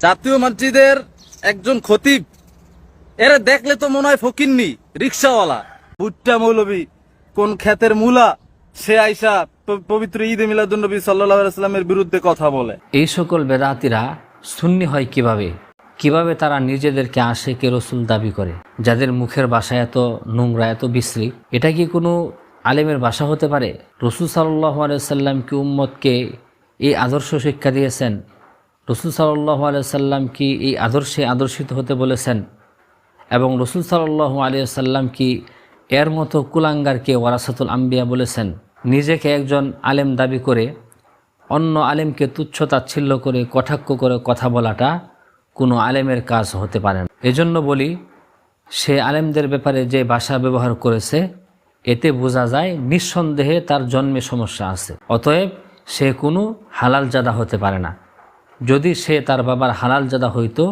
জাতীয় মসজিদের একজন খতিব, এরা দেখলে তো মনে হয় ফকিন্নি, রিক্সাওয়ালা, ভুট্টা মৌলবী, কোন ক্ষেতের মূলা, সে আইসা পবিত্র ঈদে মিলাদুন্নবী সাল্লাল্লাহু আলাইহি ওয়াসাল্লামের বিরুদ্ধে কথা বলে। এই সকল বেদাতিরা সুন্নি হয় কিভাবে তারা নিজেদেরকে আশেকে রসুল দাবি করে, যাদের মুখের ভাষা এত নোংরা, এত বিশ্রী। এটা কি কোনো আলেমের ভাষা হতে পারে? রসুল সাল্লাল্লাহু আলাইহি ওয়াসাল্লাম কি উম্মতকে এই আদর্শ শিক্ষা দিয়েছেন? রসুল সাল্লাল্লাহু আলাইহি ওয়াসাল্লাম কি এই আদর্শে আদর্শিত হতে বলেছেন? এবং রসুল সাল্লাল্লাহু আলাইহি ওয়াসাল্লাম কি এর মতো কুলাঙ্গারকে ওয়ারাসাতুল আম্বিয়া বলেছেন? নিজেকে একজন আলেম দাবি করে অন্য আলেমকে তুচ্ছ তাচ্ছিল্য করে কটাক্ষ করে কথা বলাটা কোনো আলেমের কাজ হতে পারে না। এজন্য বলি, সে আলেমদের ব্যাপারে যে ভাষা ব্যবহার করেছে, এতে বোঝা যায় নিঃসন্দেহে তার জন্মে সমস্যা আছে। অতএব সে কোনো হালালজাদা হতে পারে না। যদি সে তার বাবার হালালজাদা হইতো,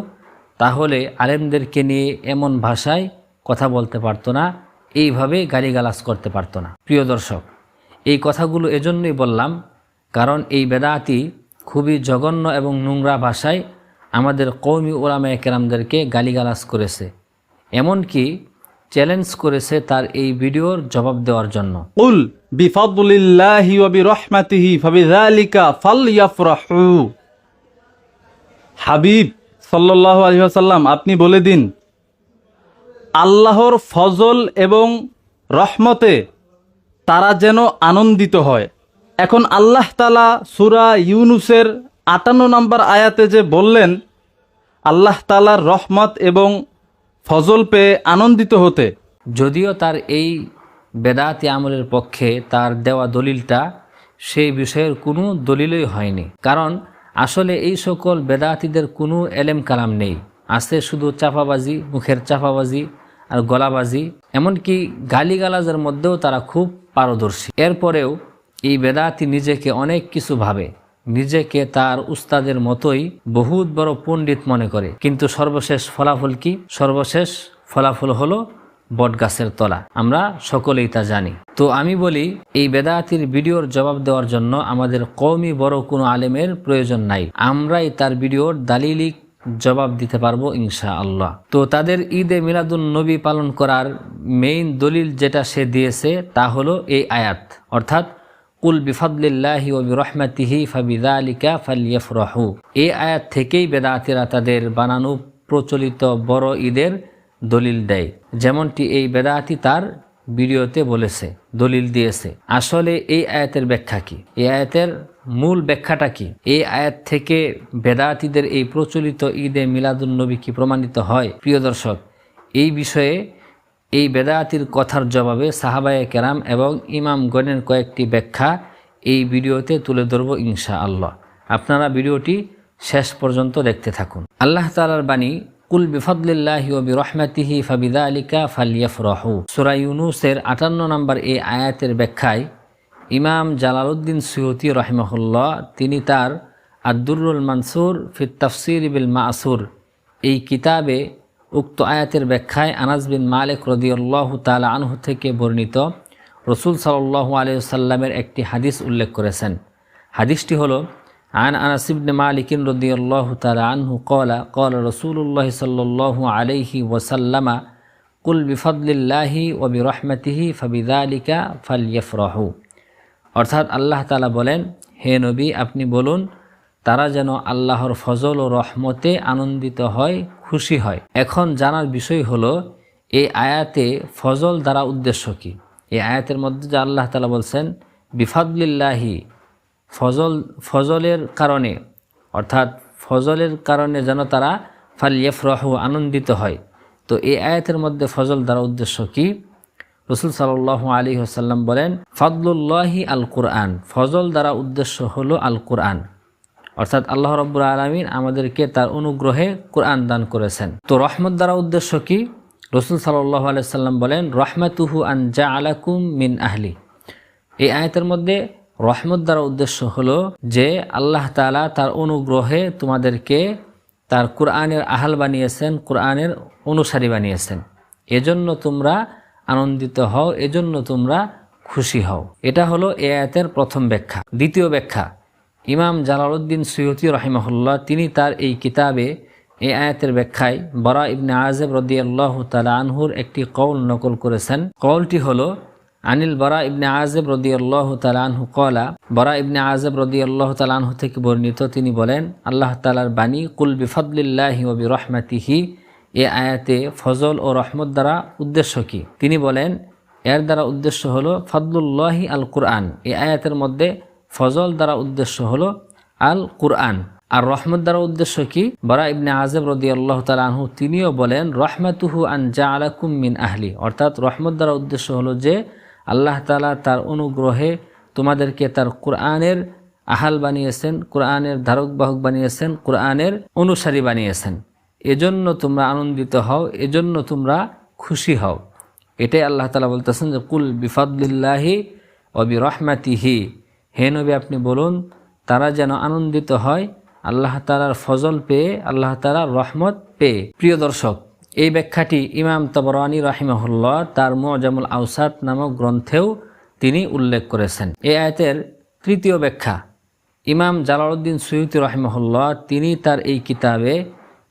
তাহলে আলেমদেরকে নিয়ে এমন ভাষায় কথা বলতে পারতো না, এইভাবে গালিগালাজ করতে পারতো না। প্রিয় দর্শক, এই কথাগুলো এজন্যই বললাম, কারণ এই বেদাতি খুবই জঘন্য এবং নোংরা ভাষায় আমাদের কওমি উলামায়ে কেরামদেরকে গালিগালাজ করেছে, এমনকি চ্যালেঞ্জ করেছে তার এই ভিডিওর জবাব দেওয়ার জন্য। কুল বিফাদলিল্লাহি ওয়া বিরহমাতিহি ফাবিযালিকা ফালইফরাহু। হাবিব সাল্লাল্লাহু আলাইহি ওয়াসাল্লাম, আপনি বলে দিন, আল্লাহর ফজল এবং রহমতে তারা যেন আনন্দিত হয়। এখন আল্লাহ তাআলা সূরা ইউনুসের ৫৮ নম্বর আয়াতে যে বললেন আল্লাহ তাআলার রহমত এবং ফজল পেয়ে আনন্দিত হতে, যদিও তার এই বেদাতি আমলের পক্ষে তার দেওয়া দলিলটা সেই বিষয়ের কোনো দলিলই হয়নি। কারণ আসলে এই সকল বেদাতিদের কোনো এলেম কালাম নেই, আছে শুধু চাপাবাজি, মুখের চাপাবাজি আর গলাবাজি, এমনকি গালিগালাজের মধ্যেও তারা খুব পারদর্শী। এরপরেও এই বেদাতি নিজেকে অনেক কিছু ভাবে, নিজেকে তার উস্তাদের মতোই বহুত বড় পণ্ডিত মনে করে, কিন্তু সর্বশেষ ফলাফল কি? সর্বশেষ ফলাফল হলো বটগাছের তলা। আমরা সকলেই তা জানি। তো আমি বলি, এই বেদাতির ভিডিওর জবাব দেওয়ার জন্য আমাদের কওমি বড় কোনো আলেমের প্রয়োজন নাই, আমরাই তার ভিডিওর দালিলিক জবাব দিতে পারবো ইনশাআল্লাহ। তো তাদের ঈদে মিলাদুন নবী পালন করার মেইন দলিল যেটা সে দিয়েছে তা হলো এই আয়াত, অর্থাৎ কুল বিফাদলিল্লাহি ওয়া বিরহমাতিহি ফাবিযালিকা ফালইফরাহু। এই আয়াত থেকেই বেদাতিরা তাদের বানানো প্রচলিত বড় ঈদের দলিল দেয়, যেমনটি এই বেদাতি তার ভিডিওতে বলেছে, দলিল দিয়েছে। আসলে এই আয়াতের ব্যাখ্যা কি? এই আয়াতের মূল ব্যাখ্যাটা কি? এই আয়াত থেকে বেদাতিদের এই প্রচলিত ঈদে মিলাদুন নবী কি প্রমাণিত হয়? প্রিয় দর্শক, এই বিষয়ে এই বেদাতির কথার জবাবে সাহাবায়ে কেরাম এবং ইমামগণের কয়েকটি ব্যাখ্যা এই ভিডিওতে তুলে ধরব ইনশাআল্লাহ। আপনারা ভিডিওটি শেষ পর্যন্ত দেখতে থাকুন। আল্লাহ তাআলার বাণী, কুল বিফাদলিল্লাহি ওয়া বিরহমাতিহি ফাবিযালিকা ফালইফরাহু। সূরা ইউনূসের ৫৮ নম্বর এই আয়াতের ব্যাখ্যায় ইমাম জালালউদ্দিন সুয়ুতী রাহিমাহুল্লাহ তিনি তার আদ-দুররুল মানসুর ফি তাফসীর বিল মাসুর এই কিতাবে উক্ত আয়াতের ব্যাখ্যায় আনাস বিন মালিক রাদিয়াল্লাহু তাআলা আনহু থেকে বর্ণিত রাসূল সাল্লাল্লাহু আলাইহি ওয়াসাল্লামের একটি হাদিস উল্লেখ করেছেন। হাদিসটি হলো, আন আনাস ইবনে মালিক রাদিয়াল্লাহু তাআলা আনহু ক্বালা ক্বালা রাসূলুল্লাহ সাল্লাল্লাহু আলাইহি ওয়াসাল্লাম কুল বিফাদলিল্লাহি ওয়া বিরহমাতিহি ফাবিযালিকা ফালইফরাহু। অর্থাৎ আল্লাহ তাআলা বলেন, হে নবী, আপনি বলুন, তারা যেন আল্লাহর ফজল ও রহমতে আনন্দিত হয়, খুশি হয়। এখন জানার বিষয় হলো, এই আয়াতে ফজল দ্বারা উদ্দেশ্য কি? এই আয়াতের মধ্যে যে আল্লাহ তাআলা বলছেন বিফাদলিল্লাহি, ফজলের কারণে, অর্থাৎ ফজলের কারণে যেন তারা ফালইফরাহু আনন্দিত হয়। তো এই আয়াতের মধ্যে ফজল দ্বারা উদ্দেশ্য কি? রাসূল সাল্লাল্লাহু আলাইহি ওয়াসাল্লাম বলেন, ফাদলুল্লাহি আল কুরআন, ফজল দ্বারা উদ্দেশ্য হলো আল কুরআন, অর্থাৎ আল্লাহ রাব্বুল আলামিন আমাদেরকে তার অনুগ্রহে কুরআন দান করেছেন। তো রহমত দ্বারা উদ্দেশ্য কি? রাসূল সাল্লাল্লাহু আলাইহি ওয়াসাল্লাম বলেন, রাহমাতুহু আন জাআলাকুম মিন আহলি। এই আয়াতের মধ্যে রহমত দ্বারা উদ্দেশ্য হলো যে আল্লাহ তাআলা তার অনুগ্রহে তোমাদেরকে তার কুরআনের আহাল বানিয়েছেন, কুরআনের অনুসারী বানিয়েছেন, এজন্য তোমরা আনন্দিত হও, এজন্য তোমরা খুশি হও। এটা হলো এই আয়াতের প্রথম ব্যাখ্যা। দ্বিতীয় ব্যাখ্যা, ইমাম জালালউদ্দিন সুয়ুতি রাহিমাহুল্লাহ তিনি তার এই কিতাবে এই আয়াতের ব্যাখ্যায় বারা ইবনে আযিব রাদিয়াল্লাহু তাআলা আনহুর একটি কওল নকল করেছেন। কওলটি হলো আনিল বারা ইবনে আযিব রাদিয়াল্লাহু তাআলা আনহু ক্বালা, বারা ইবনে আযিব রাদিয়াল্লাহু তাআলা আনহু থেকে বর্ণিত, তিনি বলেন আল্লাহ তাআলার বাণী কুল বিফাদলিল্লাহি ওয়া বিরহমাতিহি, এই আয়াতে ফজল ও রহমত দ্বারা উদ্দেশ্য কি? তিনি বলেন এর দ্বারা উদ্দেশ্য হলো ফাদলুল্লাহি আল কুরআন। এই আয়াতের মধ্যে ফজল দ্বারা উদ্দেশ্য হলো আল কুরআন, আর রহমত দ্বারা উদ্দেশ্য কি? বারা ইবনে আযিব রাদিয়াল্লাহু তাআলা আনহু তিনিও বলেন রহমাতুহু আন জাআলাকুম মিন আহলি, অর্থাৎ রহমত দ্বারা উদ্দেশ্য হলো যে আল্লাহ তাআলা তার অনুগ্রহে তোমাদেরকে তার কুরআনের আহাল বানিয়েছেন, কুরআনের ধারক বাহক বানিয়েছেন, কুরআনের অনুসারী বানিয়েছেন। এজন্য তোমরা আনন্দিত হও, এজন্য তোমরা খুশি হও। এটাই আল্লাহ তাআলা বলতেছেন যে কুল বিফাদলিল্লাহি ওয়া বিরহমাতিহি, হে নবী আপনি বলুন তারা যেন আনন্দিত হয় আল্লাহ তাআলার ফজল পেয়ে, আল্লাহ তাআলার রহমত পেয়ে। প্রিয় দর্শক, এই ব্যাখ্যাটি ইমাম তাবরানী রাহিমাহুল্লাহ তার মুআজামুল আওসাত নামক গ্রন্থেও তিনি উল্লেখ করেছেন। এই আয়াতের তৃতীয় ব্যাখ্যা ইমাম জালালউদ্দিন সুয়ুতি রাহিমাহুল্লাহ তিনি তার এই কিতাবে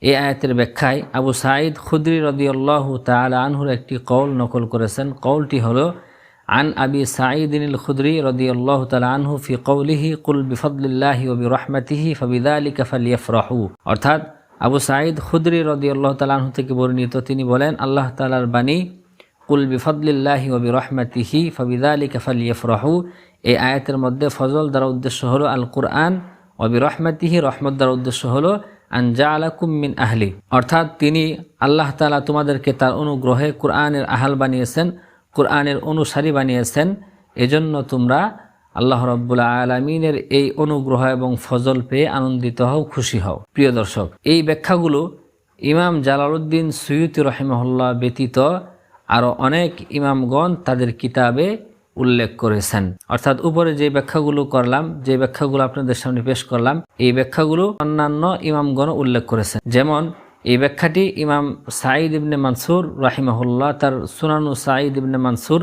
এই আয়াতের ব্যাখ্যায় আবু সাঈদ খুদরি রাদিয়াল্লাহু তাআলা আনহুর একটি কওল নকল করেছেন। কওলটি হলো আন আবি সাঈদিনিল খুদরি রাদিয়াল্লাহু তাআলা আনহু ফি কওলিহি কুল বিফাদলিল্লাহি ওয়া বিরহমাতিহি ফাবিযালিকা ফালইফরাহু, অর্থাৎ আবু সাঈদ খুদরি রাদিয়াল্লাহু তাআলা আনহু থেকে বর্ণিত, তিনি বলেন আল্লাহ তাআলার বাণী কুল বিফাদলিল্লাহি ওয়া বিরহমাতিহি ফাবিযালিকা ফালইফরাহু, এই আয়াতের মধ্যে ফজল দ্বারা উদ্দেশ্য হলো আল কুরআন, ওয়া বিরহমাতিহি রহমত দ্বারা উদ্দেশ্য হলো আন জাআলাকুম মিন আহলি, অর্থাৎ তিনি আল্লাহ তাআলা তোমাদেরকে তার অনুগ্রহে কুরআনের আহাল বানিয়েছেন, কুরআনের অনুসারী বানিয়েছেন, এজন্য তোমরা আল্লাহ রাব্বুল আলামিনের এই অনুগ্রহ এবং ফজল পেয়ে আনন্দিত হও, খুশি হও। প্রিয় দর্শক, এই ব্যাখ্যাগুলো ইমাম জালালউদ্দিন সুয়ুতি রাহিমাহুল্লাহ ব্যতীত আরও অনেক ইমামগণ তাদের কিতাবে উল্লেখ করেছেন। অর্থাৎ উপরে যে ব্যাখ্যাগুলো করলাম, যে ব্যাখ্যাগুলো আপনাদের সামনে পেশ করলাম, এই ব্যাখ্যাগুলো অন্যান্য ইমামগণ উল্লেখ করেছেন। যেমন এই ব্যাখ্যাটি ইমাম সাঈদ ইবনে মানসুর রাহিমাহুল্লাহ তার সুনানু সাঈদ ইবনে মানসুর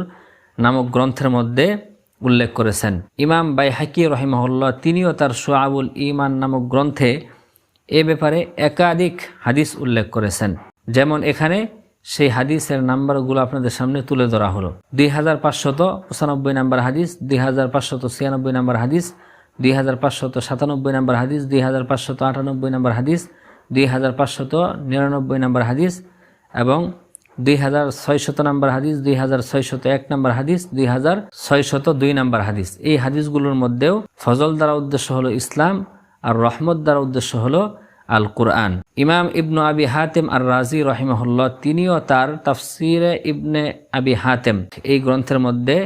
নামক গ্রন্থের মধ্যে উল্লেখ করেছেন। ইমাম বাইহাকি রাহিমাহুল্লাহ তিনিও তার শুআবুল ঈমান নামক গ্রন্থে এ ব্যাপারে একাধিক হাদিস উল্লেখ করেছেন। যেমন এখানে সেই হাদিসের নাম্বারগুলো আপনাদের সামনে তুলে ধরা হলো। 2595 নাম্বার হাদিস, 2596 নাম্বার হাদিস, 2597 নাম্বার হাদিস, 2598 নাম্বার হাদিস, 2599 নাম্বার হাদিস এবং 2600 নাম্বার হাদিস, 2601 নাম্বার হাদিস, 2602 নাম্বার হাদিস। এই হাদিসগুলোর মধ্যেও ফজল দ্বারা উদ্দেশ্য হলো ইসলাম আর রহমত দ্বারা উদ্দেশ্য হলো আল কুরআন। ইমাম ইবনু আবি হাতেম আর রাজি রাহিমাহুল্লাহ তিনিও তার তাফসিরে ইবনে আবি হাতেম এই গ্রন্থের মধ্যে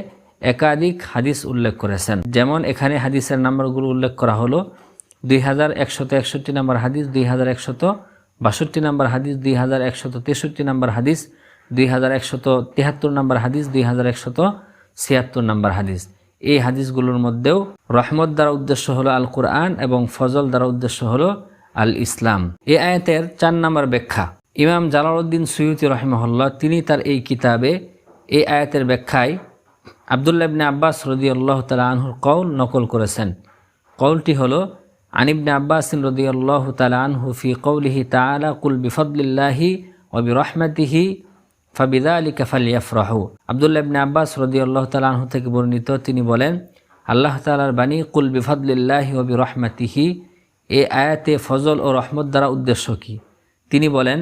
একাধিক হাদিস উল্লেখ করেছেন। যেমন এখানে হাদিসের নাম্বারগুলো উল্লেখ করা হলো 2161 নাম্বার হাদিস, 2162 নাম্বার হাদিস, 2163 নাম্বার হাদিস, 2173 নাম্বার হাদিস, 2176 নাম্বার হাদিস। এই হাদিসগুলোর মধ্যেও রহমত দ্বারা উদ্দেশ্য হলো আল কুরআন এবং ফজল দ্বারা উদ্দেশ্য হলো আল ইসলাম। এই আয়াতের 4 নাম্বার ব্যাখ্যা ইমাম জালালউদ্দিন সুয়ুতি রাহিমাহুল্লাহ তিনি তার এই কিতাবে এই আয়াতের ব্যাখ্যায় আব্দুল্লাহ ইবনে আব্বাস রাদিয়াল্লাহু তাআলা আনহুর কওল নকল করেছেন। কওলটি হলো আন ইবনে আব্বাস রাদিয়াল্লাহু তাআলা আনহু ফি কওলিহি তাআলা কুল বিফাদলিল্লাহি ওয়া বিরহমাতিহি ফাবিযালিকা ফালইফরাহু। আব্দুল্লাহ ইবনে আব্বাস রাদিয়াল্লাহু তাআলা আনহু থেকে বর্ণিত, তিনি বলেন আল্লাহ তাআলার বাণী কুল বিফাদলিল্লাহি ওয়া বিরহমাতিহি, এই আয়াতে ফজল ও রহমত দ্বারা উদ্দেশ্য কি? তিনি বলেন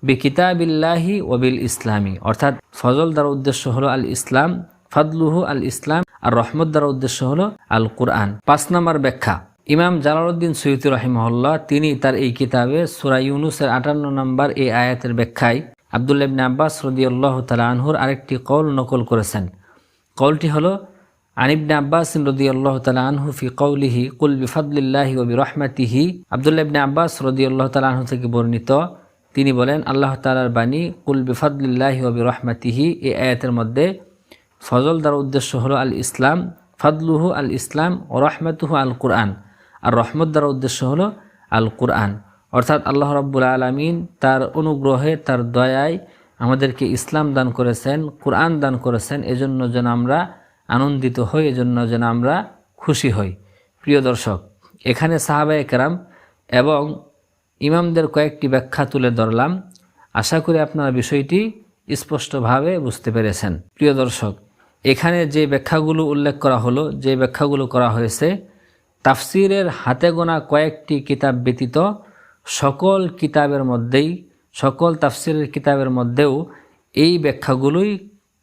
বিকিতাবিল্লাহি ওয়া বিল ইসলামি, অর্থাৎ ফজল দ্বারা উদ্দেশ্য হলো আল ইসলাম, ফাদলুহু আল ইসলাম, আর রহমত দ্বারা উদ্দেশ্য হলো আল কুরআন। 5 নম্বর ব্যাখ্যা ইমাম জালালউদ্দিন সুয়ুতি রাহিমাহুল্লাহ তিনি তার এই কিতাবে সূরা ইউনূসের 58 নম্বর এই আয়াতের ব্যাখ্যায় আব্দুল্লাহ ইবনে আব্বাস রাদিয়াল্লাহু তাআলা আনহুর আরেকটি কওল নকল করেছেন। কওলটি হলো আন ইবনে আব্বাস রাদিয়াল্লাহু তাআলা আনহু ফি কওলিহি কুল বিফাদলিল্লাহি ওয়া বিরহমাতিহি। আব্দুল্লাহ ইবনে আব্বাস রাদিয়াল্লাহু তাআলা আনহু থেকে বর্ণিত, তিনি বলেন আল্লাহ তাআলার বাণী কুল বিফাদলিল্লাহি ওয়া বিরহমাতিহি, এই আয়াতের মধ্যে ফজল দ্বারা উদ্দেশ্য হলো আল ইসলাম, ফাদলুহু আল ইসলাম ও রহমাতুহু আল কুরআন, আর রহমত দ্বারা উদ্দেশ্য হলো আল কুরআন। অর্থাৎ আল্লাহ রাব্বুল আলামিন তার অনুগ্রহে, তার দয়ায় আমাদেরকে ইসলাম দান করেছেন, কুরআন দান করেছেন, এজন্য যেন আমরা আনন্দিত হই, এজন্য যেন আমরা খুশি হই। প্রিয় দর্শক, এখানে সাহাবায়ে কেরাম এবং ইমামদের কয়েকটি ব্যাখ্যা তুলে ধরলাম। আশা করি আপনারা বিষয়টি স্পষ্টভাবে বুঝতে পেরেছেন। প্রিয় দর্শক, এখানে যে ব্যাখ্যাগুলো উল্লেখ করা হলো, যে ব্যাখ্যাগুলো করা হয়েছে, তাফসিরের হাতে গোনা কয়েকটি কিতাব ব্যতীত সকল কিতাবের মধ্যেই, সকল তাফসিরের কিতাবের মধ্যেও এই ব্যাখ্যাগুলোই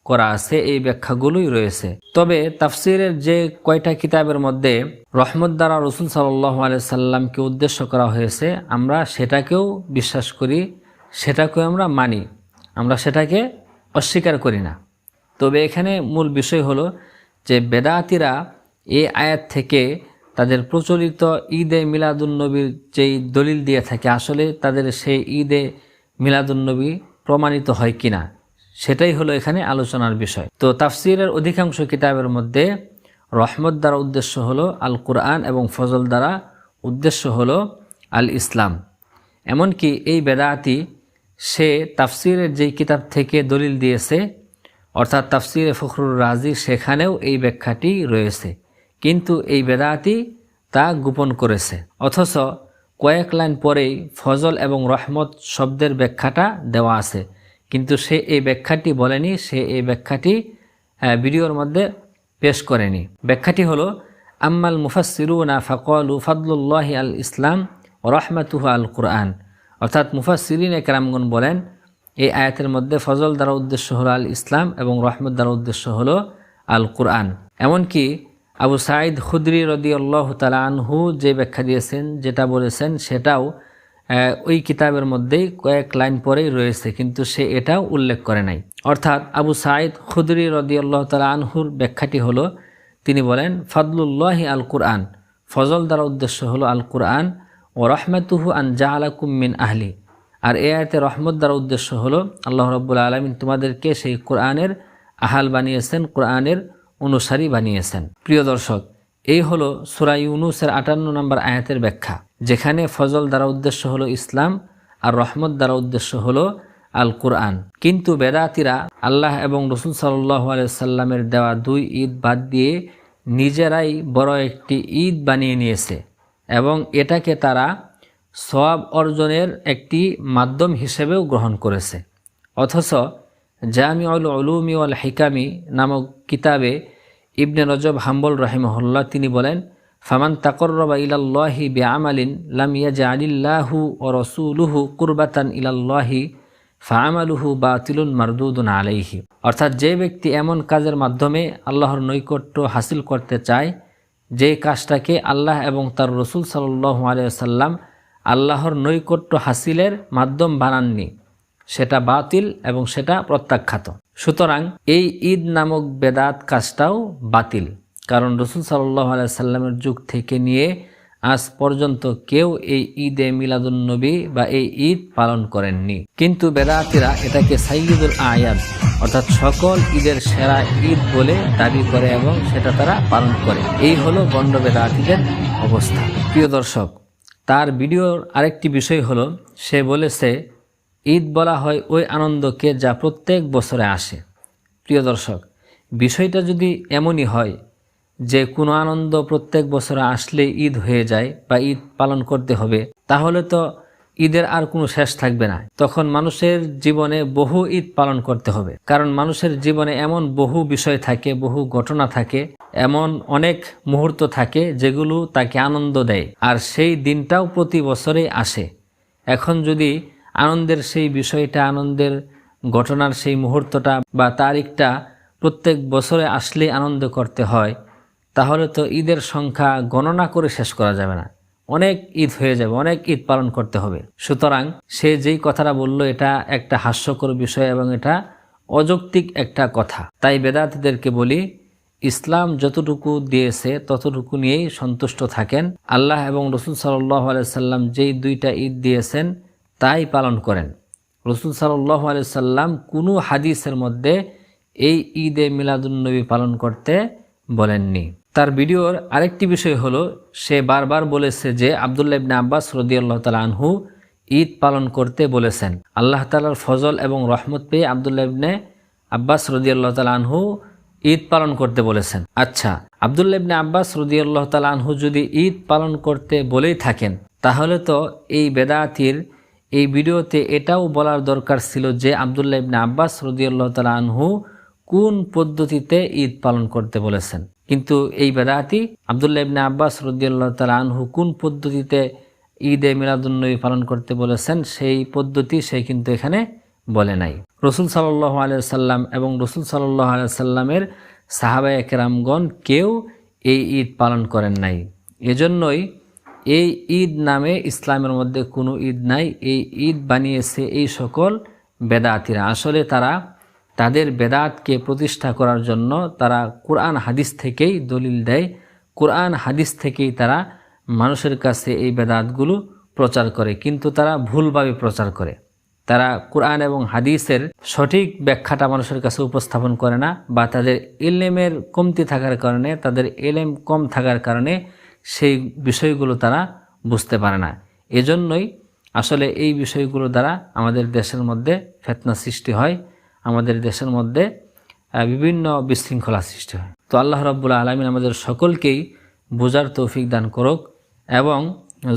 করা আছে, এই ব্যাখ্যাগুলোই রয়েছে। তবে তাফসিরের যে কয়টা কিতাবের মধ্যে রহমত দ্বারা রসুল সাল্লাল্লাহু আলাইহি সাল্লামকে উদ্দেশ্য করা হয়েছে, আমরা সেটাকেও বিশ্বাস করি, সেটাকেও আমরা মানি, আমরা সেটাকে অস্বীকার করি না। তবে এখানে মূল বিষয় হলো যে বেদাতিরা এই আয়াত থেকে তাদের প্রচলিত ঈদে মিলাদুন্নবীর যেই দলিল দিয়ে থাকে, আসলে তাদের সেই ঈদে মিলাদুন্নবী প্রমাণিত হয় কিনা, সেটাই হলো এখানে আলোচনার বিষয়। তো তাফসিরের অধিকাংশ কিতাবের মধ্যে রহমত দ্বারা উদ্দেশ্য হলো আল কুরআন এবং ফজল দ্বারা উদ্দেশ্য হলো আল ইসলাম। এমনকি এই বেদাতি সে তাফসিরের যেই কিতাব থেকে দলিল দিয়েছে, অর্থাৎ তাফসিরে ফখরুর রাজি, সেখানেও এই ব্যাখ্যাটি রয়েছে, কিন্তু এই বেদাতি তা গোপন করেছে। অথচ কয়েক লাইন পরেই ফজল এবং রহমত শব্দের ব্যাখ্যাটা দেওয়া আছে, কিন্তু সে এই ব্যাখ্যাটি বলেনি, সে এই ব্যাখ্যাটি ভিডিওর মধ্যে পেশ করেনি। ব্যাখ্যাটি হলো আম্মাল মুফাসসিরুনা ফাকালু ফাদলুল্লাহি আল ইসলাম ওয়া রাহমাতুহু আল কুরআন। অর্থাৎ মুফাসসিরিনে কেরামগণ বলেন এই আয়াতের মধ্যে ফজল দ্বারা উদ্দেশ্য হলো আল ইসলাম এবং রহমত দ্বারা উদ্দেশ্য হলো আল কুরআন। এমনকি আবু সাঈদ খুদরি রাদিয়াল্লাহু তাআলা আনহু যে ব্যাখ্যা দিয়েছেন, যেটা বলেছেন, সেটাও ওই কিতাবের মধ্যেই কয়েক লাইন পরেই রয়েছে, কিন্তু সে এটাও উল্লেখ করে নাই। অর্থাৎ আবু সাঈদ খুদরি রাদিয়াল্লাহু তাআলা আনহুর ব্যাখ্যাটি হলো, তিনি বলেন ফাদলুল্লাহি আল কুরআন, ফজল দ্বারা উদ্দেশ্য হলো আল কুরআন, ও রাহমাতুহু আন জাআলাকুম মিন আহলি, আর এই আয়াতে রহমত দ্বারা উদ্দেশ্য হলো আল্লাহ রাব্বুল আলামিন তোমাদেরকে সেই কোরআনের আহাল বানিয়েছেন, কোরআনের অনুসারী বানিয়েছেন। প্রিয় দর্শক, এই হলো সূরা ইউনূসের 58 নম্বর আয়াতের ব্যাখ্যা, যেখানে ফজল দ্বারা উদ্দেশ্য হলো ইসলাম আর রহমত দ্বারা উদ্দেশ্য হলো আল কুরআন। কিন্তু বেদাতিরা আল্লাহ এবং রসুল সাল্লাল্লাহু আলাইহি সাল্লামের দেওয়া 2 ঈদ বাদ দিয়ে নিজেরাই বড় একটি ঈদ বানিয়ে নিয়েছে এবং এটাকে তারা সওয়াব অর্জনের একটি মাধ্যম হিসেবেও গ্রহণ করেছে। অথচ জামিউল উলুমি ওয়াল হিকামি নামক কিতাবে ইবনে রজব হাম্বল রাহিমাহুল্লাহ তিনি বলেন, ফামান তাকাররাবা ইলাল্লাহি বিআমালিন লাম ইয়াজআলিল্লাহু ওয়া রাসূলুহু কুরবাতান ইলাল্লাহি ফাআমালুহু বাতিলুন মারদুদুন আলাইহি। অর্থাৎ যে ব্যক্তি এমন কাজের মাধ্যমে আল্লাহর নৈকট্য হাসিল করতে চায়, যে কাজটাকে আল্লাহ এবং তার রসুল সাল্লাল্লাহু আলাইহি ওয়াসাল্লাম আল্লাহর নৈকট্য হাসিলের মাধ্যম বানাননি, সেটা বাতিল এবং সেটা প্রত্যাখ্যাত। সুতরাং এই ঈদ নামক বেদাত কাজটাও বাতিল, কারণ রসুল সাল্লাল্লাহু আলাইহি ওয়াসাল্লামের যুগ থেকে নিয়ে আজ পর্যন্ত কেউ এই ঈদে মিলাদুন্নবী বা এই ঈদ পালন করেননি। কিন্তু বেদাতিরা এটাকে সাইয়্যিদুল আয়াদ, অর্থাৎ সকল ঈদের সেরা ঈদ বলে দাবি করে এবং সেটা তারা পালন করে। এই হলো বন্ড বেদাতিদের অবস্থা। প্রিয় দর্শক, তার ভিডিওর আরেকটি বিষয় হলো, সে বলেছে ঈদ বলা হয় ওই আনন্দকে যা প্রত্যেক বছরে আসে। প্রিয় দর্শক, বিষয়টা যদি এমনই হয় যে কোনো আনন্দ প্রত্যেক বছরে আসলে ঈদ হয়ে যায় বা ঈদ পালন করতে হবে, তাহলে তো ঈদের আর কোনো শেষ থাকবে না। তখন মানুষের জীবনে বহু ঈদ পালন করতে হবে, কারণ মানুষের জীবনে এমন বহু বিষয় থাকে, বহু ঘটনা থাকে, এমন অনেক মুহূর্ত থাকে যেগুলো তাকে আনন্দ দেয়, আর সেই দিনটাও প্রতি বছরেই আসে। এখন যদি আনন্দের সেই বিষয়টা, আনন্দের ঘটনার সেই মুহূর্তটা বা তারিখটা প্রত্যেক বছরে আসলেই আনন্দ করতে হয়, তাহলে তো ঈদের সংখ্যা গণনা করে শেষ করা যাবে না, অনেক ঈদ হয়ে যাবে, অনেক ঈদ পালন করতে হবে। সুতরাং সে যেই কথাটা বলল এটা একটা হাস্যকর বিষয় এবং এটা অযৌক্তিক একটা কথা। তাই বেদাতীদেরকে বলি, ইসলাম যতটুকু দিয়েছে ততটুকু নিয়েই সন্তুষ্ট থাকেন। আল্লাহ এবং রসুল সাল্লাল্লাহু আলাইহি সাল্লাম যেই 2টা ঈদ দিয়েছেন তাই পালন করেন। রসুল সাল্লাল্লাহু আলাইহি সাল্লাম কোনো হাদিসের মধ্যে এই ঈদে মিলাদুন্নবী পালন করতে বলেননি। তার ভিডিওর আরেকটি বিষয় হলো, সে বারবার বলেছে যে আব্দুল্লাহ ইবনে আব্বাস রাদিয়াল্লাহু তাআলা আনহু ঈদ পালন করতে বলেছেন। আল্লাহ তাআলার ফজল এবং রহমত পেয়ে আব্দুল্লাহ ইবনে আব্বাস রাদিয়াল্লাহু তাআলা আনহু ঈদ পালন করতে বলেছেন। আচ্ছা, আব্দুল্লাহ ইবনে আব্বাস রাদিয়াল্লাহু তাআলা আনহু যদি ঈদ পালন করতে বলেই থাকেন, তাহলে তো এই বেদাতির এই ভিডিওতে এটাও বলার দরকার ছিল যে আব্দুল্লাহ ইবনে আব্বাস রাদিয়াল্লাহু তাআলা আনহু কোন পদ্ধতিতে ঈদ পালন করতে বলেছেন। কিন্তু এই বেদাতি আব্দুল্লাহ ইবনে আব্বাস রাদিয়াল্লাহু তাআলা আনহু কোন পদ্ধতিতে ঈদে মিলাদুন্নবী পালন করতে বলেছেন সেই পদ্ধতি সে কিন্তু এখানে বলে নাই। রাসূল সাল্লাল্লাহু আলাইহি ওয়াসাল্লাম এবং রাসূল সাল্লাল্লাহু আলাইহি ওয়াসাল্লামের সাহাবায়ে কেরামগণ কেউ এই ঈদ পালন করেন নাই। এজন্যই এই ঈদ নামে ইসলামের মধ্যে কোনো ঈদ নাই। এই ঈদ বানিয়েছে এই সকল বেদাতিরা। আসলে তারা তাদের বেদাতকে প্রতিষ্ঠা করার জন্য তারা কোরআন হাদিস থেকেই দলিল দেয়, কোরআন হাদিস থেকেই তারা মানুষের কাছে এই বেদাতগুলো প্রচার করে, কিন্তু তারা ভুলভাবে প্রচার করে। তারা কোরআন এবং হাদিসের সঠিক ব্যাখ্যাটা মানুষের কাছে উপস্থাপন করে না, বা তাদের ইলমের কমতি থাকার কারণে, তাদের ইলম কম থাকার কারণে সেই বিষয়গুলো তারা বুঝতে পারে না। এজন্যই আসলে এই বিষয়গুলো দ্বারা আমাদের দেশের মধ্যে ফিতনা সৃষ্টি হয়, আমাদের দেশের মধ্যে বিভিন্ন বিশৃঙ্খলা সৃষ্টি হয়। তো আল্লাহ রাব্বুল আলামিন আমাদের সকলকেই বোঝার তৌফিক দান করুক এবং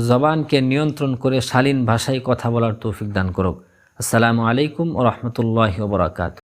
জবানকে নিয়ন্ত্রণ করে শালীন ভাষায় কথা বলার তৌফিক দান করুক। আসসালামু আলাইকুম ওয়া রাহমাতুল্লাহি ওয়া বারাকাতুহু।